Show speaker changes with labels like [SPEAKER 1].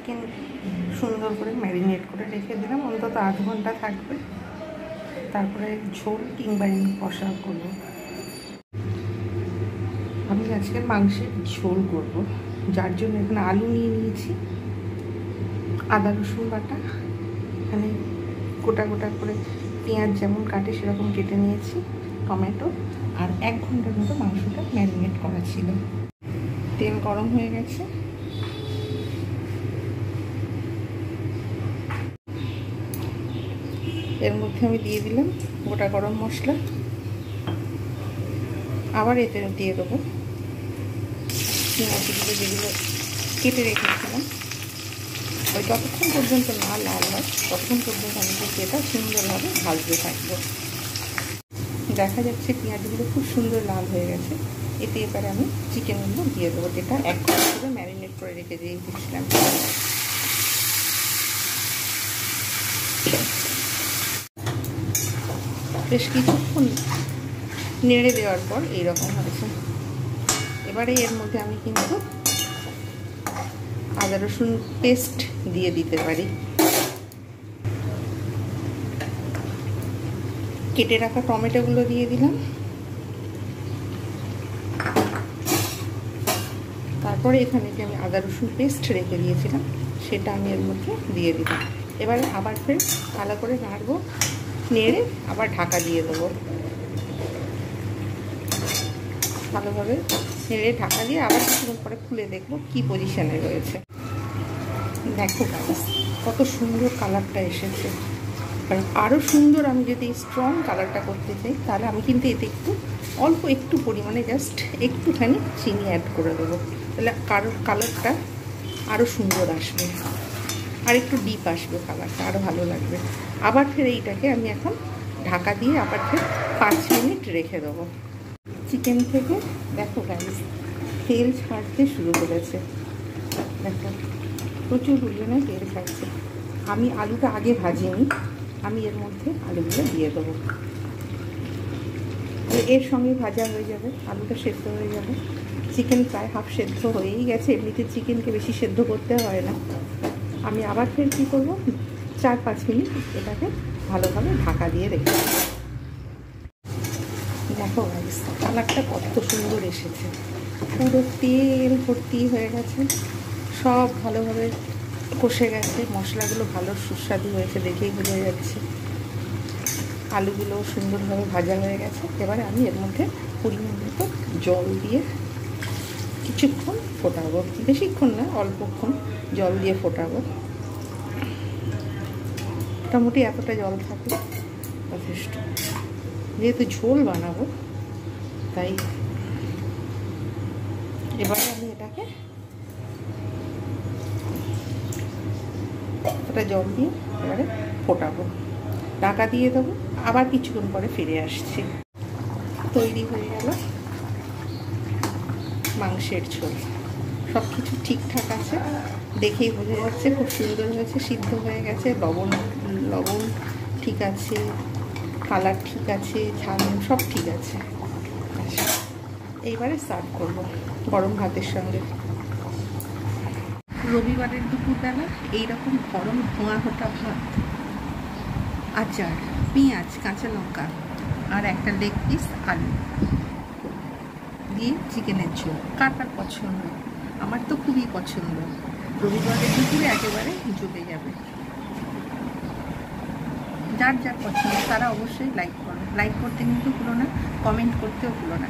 [SPEAKER 1] Chicken সুন্দর করে marinate করে রেখে দিলাম, অন্তত 8 ঘন্টা থাকবে। তারপরে ঝোল কিংবা কষা করবো। আমি আজকে মাংসের ঝোল করব, যার জন্য এখানে আলু নিয়ে নিয়েছি, আদা রসুন বাটা, এখানে গোটা গোটা করে পেঁয়াজ যেমন কাটে সেরকম কেটে নিয়েছি, টমেটো, আর 1 ঘন্টার মতো মাংসটা ম্যারিনেট করা ছিল। তেল গরম হয়ে গেছে, এর মধ্যে আমি দিয়ে দিলাম গোটা গরম মশলা, আবার এতে দিয়ে দেবো পেঁয়াজগুলো যেগুলো কেটে রেখেছিলাম। ওই যতক্ষণ পর্যন্ত না লাল হয় ততক্ষণ পর্যন্ত আমি কিন্তু এটা সুন্দরভাবে ভাজতে থাকবো। দেখা যাচ্ছে পেঁয়াজগুলো খুব সুন্দর লাল হয়ে গেছে। এতে এবারে আমি চিকেনগুলো দিয়ে দেবো, যেটা 1 ঘন্টা ধরে ম্যারিনেট করে রেখে দিয়েছিলাম। বেশ কিছুক্ষণ নেড়ে দেওয়ার পর এইরকম হয়েছে। এবারে এর মধ্যে আমি কিন্তু আদা রসুন পেস্ট দিয়ে দিতে পারি। কেটে রাখা টমেটোগুলো দিয়ে দিলাম, তারপরে এখানে যে আমি আদা রসুন পেস্ট রেখে দিয়েছিলাম সেটা আমি এর মধ্যে দিয়ে দিলাম। এবারে আবার ফের ভালো করে নাড়বো, নেড়ে আবার ঢাকা দিয়ে দেবো। ভালোভাবে নেড়ে ঢাকা দিয়ে আবার কিছুক্ষণ পরে খুলে দেখবো কি পজিশনে রয়েছে। দেখো গাইস, কত সুন্দর কালারটা এসেছে। আরও সুন্দর আমি যদি স্ট্রং কালারটা করতে চাই তাহলে আমি কিন্তু এতে অল্প একটু পরিমাণে জাস্ট একটুখানি চিনি অ্যাড করে দেবো, তাহলে কালারটা আরও সুন্দর আসবে, আর একটু ডিপ আসবে, কালারটা আরও ভালো লাগবে। আবার ফের এইটাকে আমি এখন ঢাকা দিয়ে আবার ফের 5 মিনিট রেখে দেবো। চিকেন থেকে দেখো গাইস তেল ছাড়তে শুরু করেছে, দেখো প্রচুর পরিমাণে তেল ছাড়ছে। আমি আলুটা আগে ভাজিনি, আমি এর মধ্যে আলুগুলো দিয়ে দেবো, এর সঙ্গে ভাজা হয়ে যাবে, আলুটা সেদ্ধ হয়ে যাবে। চিকেন প্রায় হাফ সেদ্ধ হয়েই গেছে, এমনিতে চিকেনকে বেশি সেদ্ধ করতে হয় না। আমি আবার ফের কী করবো, 4-5 মিনিট এটাকে ভালোভাবে ঢাকা দিয়ে রেখে দেবো। দেখো গাইস কালারটা কত সুন্দর এসেছে, পুরো তেল ভর্তি হয়ে গেছে, সব ভালোভাবে কষে গেছে, মশলাগুলো ভালো সুস্বাদু হয়েছে দেখেই বোঝা যাচ্ছে, আলুগুলো সুন্দরভাবে ভাজা হয়ে গেছে। এবারে আমি এর মধ্যে পরিমাণ মতো জল দিয়ে কিছুক্ষণ ফোটাবো, বেশিক্ষণ না, অল্পক্ষণ জল দিয়ে ফোটাবো। মোটামুটি এতটা জল থাকে যথেষ্ট, যেহেতু ঝোল বানাবো তাই। এবারে আমি এটাকে একটা জল দিয়ে এবারে ফোটাবো, ঢাকা দিয়ে দেবো, আবার কিছুক্ষণ পরে ফিরে আসছি। তৈরি হয়ে গেল মাংসের ঝোল, সব কিছু ঠিকঠাক আছে, দেখেই বোঝা যাচ্ছে খুব সুন্দর হয়েছে, সিদ্ধ হয়ে গেছে, লবণ ঠিক আছে, কালার ঠিক আছে, ঝাল সব ঠিক আছে। এইবারে সার্ভ করব গরম ভাতের সঙ্গে। রবিবারের দুপুরবেলা এইরকম গরম ধোঁয়া ওঠা ভাত, আচার, পেঁয়াজ, কাঁচা লঙ্কা আর একটা লেগ পিস আলু দিয়ে চিকেনের ঝোল, কার কার পছন্দ? আমার তো খুবই পছন্দ। রবিবারের দুপুরে একেবারে জমে যাবে। যার যার পছন্দ তারা অবশ্যই লাইক করো, লাইক করতে কিন্তু ভুলো না, কমেন্ট করতেও ভুলো না।